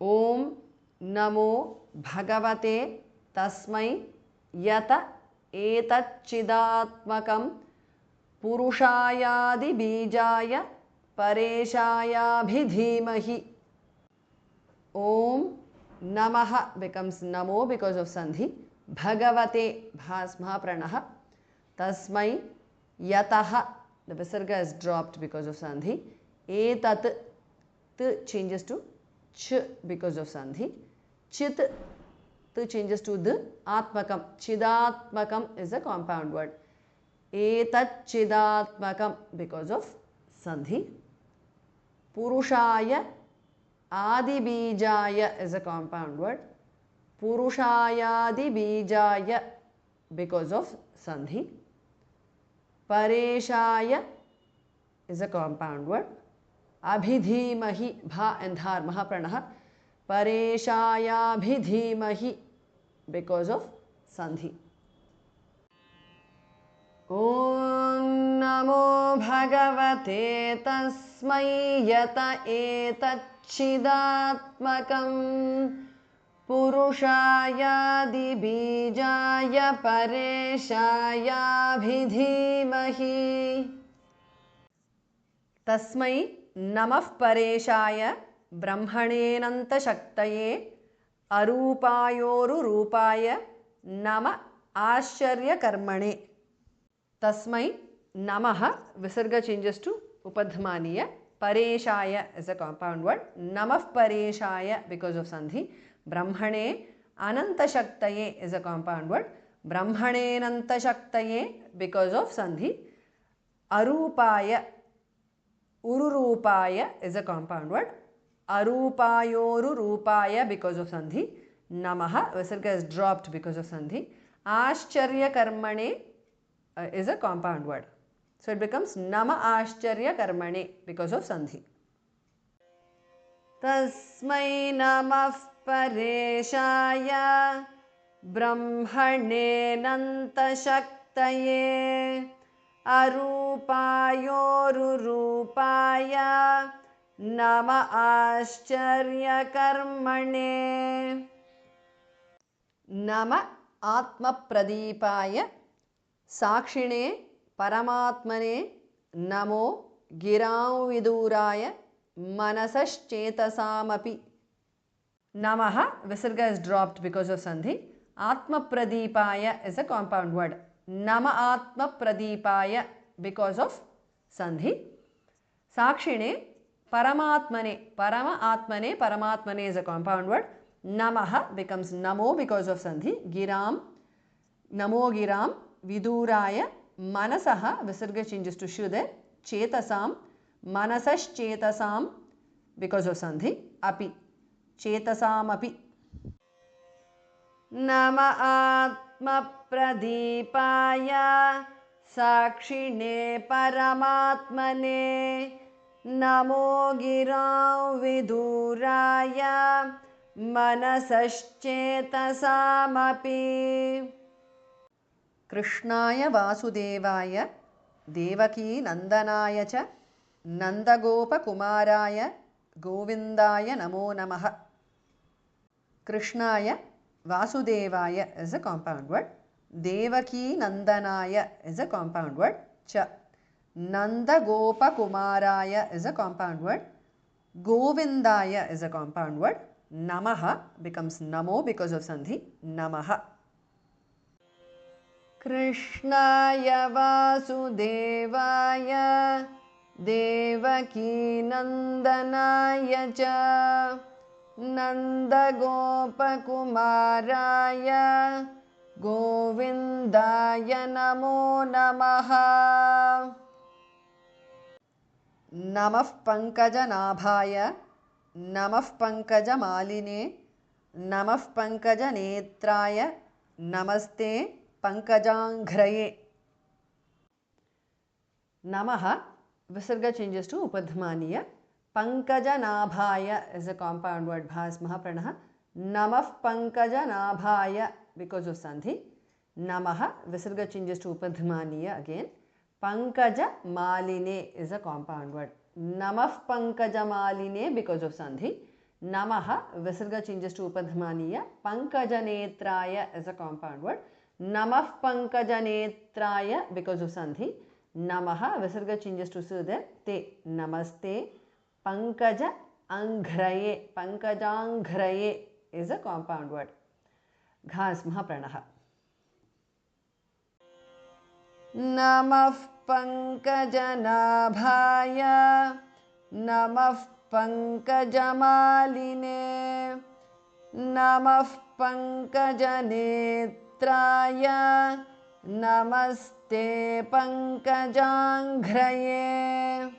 ओम नमो भगवते तस्मै यत एतच्चिदात्मकं पुरुषायादिबीजाय परेशायाभिधीमहि. Om Namaha becomes Namo because of Sandhi. Bhagavate Bhasma Pranaha. Tasmai Yataha. The Visarga is dropped because of Sandhi. Etat T changes to Ch because of Sandhi. Chit T changes to the Atmakam. Chidatmakam is a compound word. Etat Chidatmakam because of Sandhi. Purushaya Adibijaya is a compound word. Purushayadibijaya because of Sandhi. Pareshaya is a compound word. Abhidhimahi, Bha and Dhar, Mahapranah. Pareshayabhidhimahi because of Sandhi. Om Namo Bhagavate Tasmai Yata Etacchidatmakam Purushayadibijaya Pareshayabhidhimahi. Tasmai Namah Pareshaya Brahmanenanta Shaktaye Arupayoru Rupaya Nama Ashcharya Karmane. Tasmai Namaha, Visarga changes to Upadhamaniya. Pareshaya is a compound word. Namah Pareshaya because of Sandhi. Brahmane Ananta Shaktaye is a compound word. Brahmane Ananta Shaktaye because of Sandhi. Arupaya Ururupaya is a compound word. Arupayoru Rupaya because of Sandhi. Namaha, Visarga is dropped because of Sandhi. Ashcharya Karmane is a compound word. So it becomes Nama Ashcharya Karmane because of Sandhi. Tasmai Namah Pareshaya Brahmane Nanta Shaktaye Arupayoru Rupaya Nama Ashcharya Karmane. Nama Atma Pradipaya Sakshine Paramatmane Namo Giram Viduraya Manasashchettasamapi. Namaha, Visarga is dropped because of Sandhi. Atma Pradipaya is a compound word. Nama Atma Pradipaya because of Sandhi. Sakshine Paramatmane. Parama Atmane. Paramatmane is a compound word. Namaha becomes Namo because of Sandhi. Giram. Namo Giram. Viduraya. Manasaha, Visarga changes to Shude. Chetasam. Manasashchetasam because of Sandhi. Api. Chetasam api. Nama Atma Pradipaya Sakshine Paramatmane Namo Giram Viduraya Manasashchetasamapi. Krishnaya Vasudevaya Devaki Nandanaya cha Nandagopa Kumaraya Govindaya Namo Namaha. Krishnaya Vasudevaya is a compound word. Devaki Nandanaya is a compound word. Cha Nandagopa Kumaraya is a compound word. Govindaya is a compound word. Namaha becomes Namo because of Sandhi. Namaha. Krishnaya Vasudevaya Devaki Nandanaya cha Nandagopakumaraya Govindaya Namo Namaha. Namah Pankaja Nabhaya Namah Pankaja Maline Namah Pankaja Netraya Namaste Pankajanghraye. Namaha, Visarga changes to Upadhamaniya. Pankaja Nabhaya is a compound word. Bhas Mahapranah. Namah Pankaja Nabhaya because of Sandhi. Namaha, Visarga changes to Upadhamaniya again. Pankaja Maline is a compound word. Namah Pankaja Maline because of Sandhi. Namaha, Visarga changes to Upadhamaniya. Pankajanetraya is a compound word. Namah Pankajanetraya because of Sandhi. Namaha, Visarga changes to Sudha. Te, Namaste. Pankaja Anghraye. Pankajanghraye is a compound word. Ghas Mahapranah. Namah Pankajanaභaya. Namah Pankajamaline. Namah Pankajanetraya. Namaste Pankajanghraye.